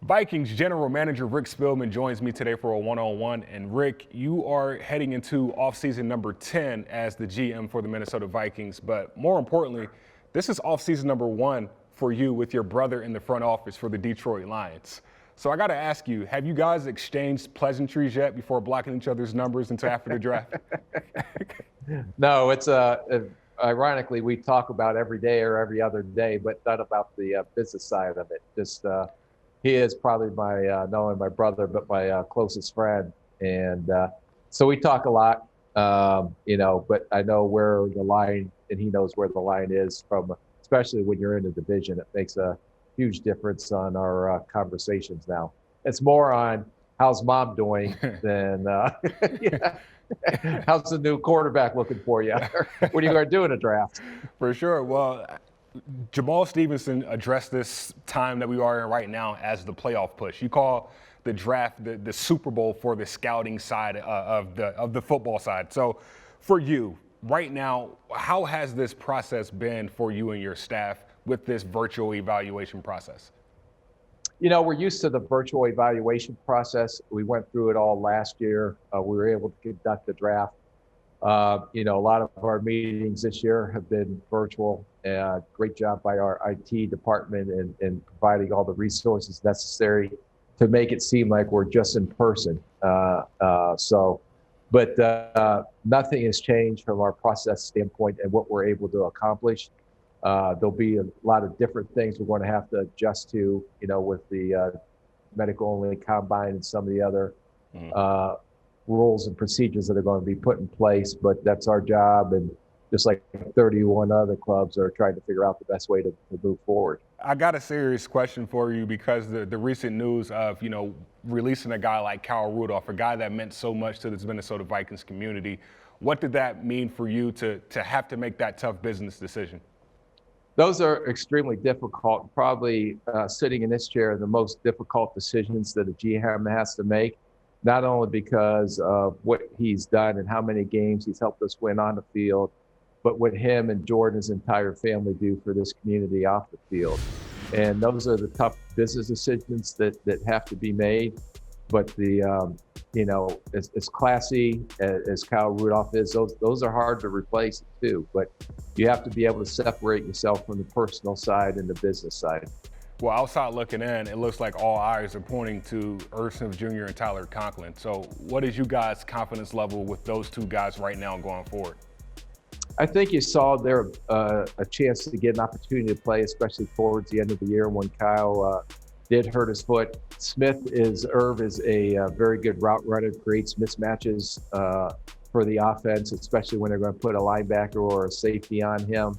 Vikings General Manager Rick Spielman joins me today for a one-on-one. And Rick, you are heading into offseason number 10 as the GM for the Minnesota Vikings. But more importantly, this is offseason number 1 for you with your brother in the front office for the Detroit Lions. So I got to ask you, have you guys exchanged pleasantries yet before blocking each other's numbers until after the draft? No, it's ironically, we talk about every day or every other day, but not about the business side of it. Just he is probably my not only my brother but my closest friend, and so we talk a lot. But I know where the line, and he knows where the line is from. Especially when you're in a division, it makes a huge difference on our conversations now. It's more on how's mom doing than how's the new quarterback looking for you? What are you going to do in a draft? For sure. Well, Jamal Stevenson addressed this time that we are in right now as the playoff push. You call the draft the Super Bowl for the scouting side of the football side. So for you, right now, how has this process been for you and your staff with this virtual evaluation process? You know, we're used to the virtual evaluation process. We went through it all last year. We were able to conduct the draft. A lot of our meetings this year have been virtual. Great job by our IT department in providing all the resources necessary to make it seem like we're just in person. But nothing has changed from our process standpoint and what we're able to accomplish. There'll be a lot of different things we're going to have to adjust to, with the medical-only combine and some of the other rules and procedures that are going to be put in place. But that's our job, and just like 31 other clubs are trying to figure out the best way to move forward. I got a serious question for you because the recent news of, releasing a guy like Kyle Rudolph, a guy that meant so much to this Minnesota Vikings community. What did that mean for you to have to make that tough business decision? Those are extremely difficult, probably sitting in this chair, the most difficult decisions that a GM has to make, not only because of what he's done and how many games he's helped us win on the field, but what him and Jordan's entire family do for this community off the field. And those are the tough business decisions that have to be made. But as classy as Kyle Rudolph is, those are hard to replace too. But you have to be able to separate yourself from the personal side and the business side. Well, outside looking in, it looks like all eyes are pointing to Irv Smith Jr. and Tyler Conklin. So what is you guys' confidence level with those two guys right now going forward? I think you saw there a chance to get an opportunity to play, especially towards the end of the year when Kyle did hurt his foot. Irv is a very good route runner, creates mismatches for the offense, especially when they're going to put a linebacker or a safety on him.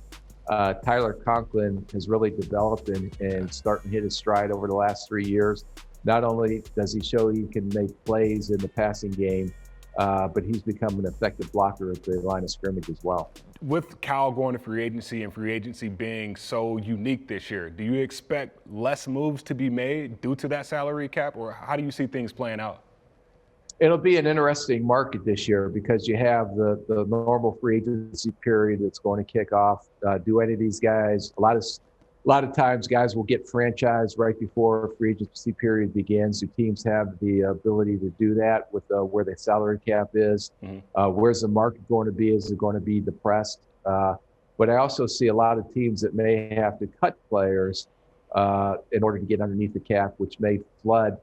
Tyler Conklin has really developed and starting to hit his stride over the last 3 years. Not only does he show he can make plays in the passing game, but he's become an effective blocker at the line of scrimmage as well. With Kyle going to free agency and free agency being so unique this year, do you expect less moves to be made due to that salary cap, or how do you see things playing out? It'll be an interesting market this year because you have the normal free agency period that's going to kick off. Do any of these guys, a lot of times guys will get franchised right before free agency period begins. So teams have the ability to do that with where the salary cap is. Where's the market going to be? Is it going to be depressed? But I also see a lot of teams that may have to cut players in order to get underneath the cap, which may flood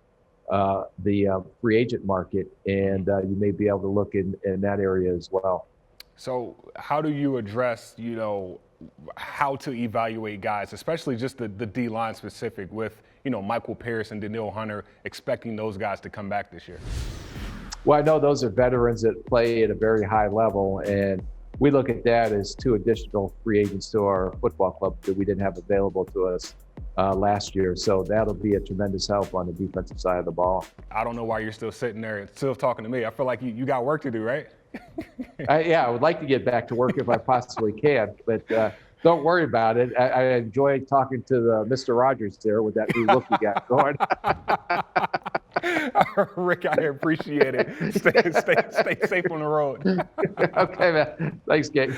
the free agent market. And you may be able to look in that area as well. So how do you address, how to evaluate guys, especially just the D-line specific with, Michael Pierce and Danielle Hunter, expecting those guys to come back this year? Well, I know those are veterans that play at a very high level, and we look at that as 2 additional free agents to our football club that we didn't have available to us last year. So that'll be a tremendous help on the defensive side of the ball. I don't know why you're still sitting there and still talking to me. I feel like you got work to do, right? I would like to get back to work if I possibly can, but don't worry about it. I enjoy talking to Mr. Rogers there with that new look you got going. Rick, I appreciate it. Stay safe on the road. Okay, man. Thanks, Gabe.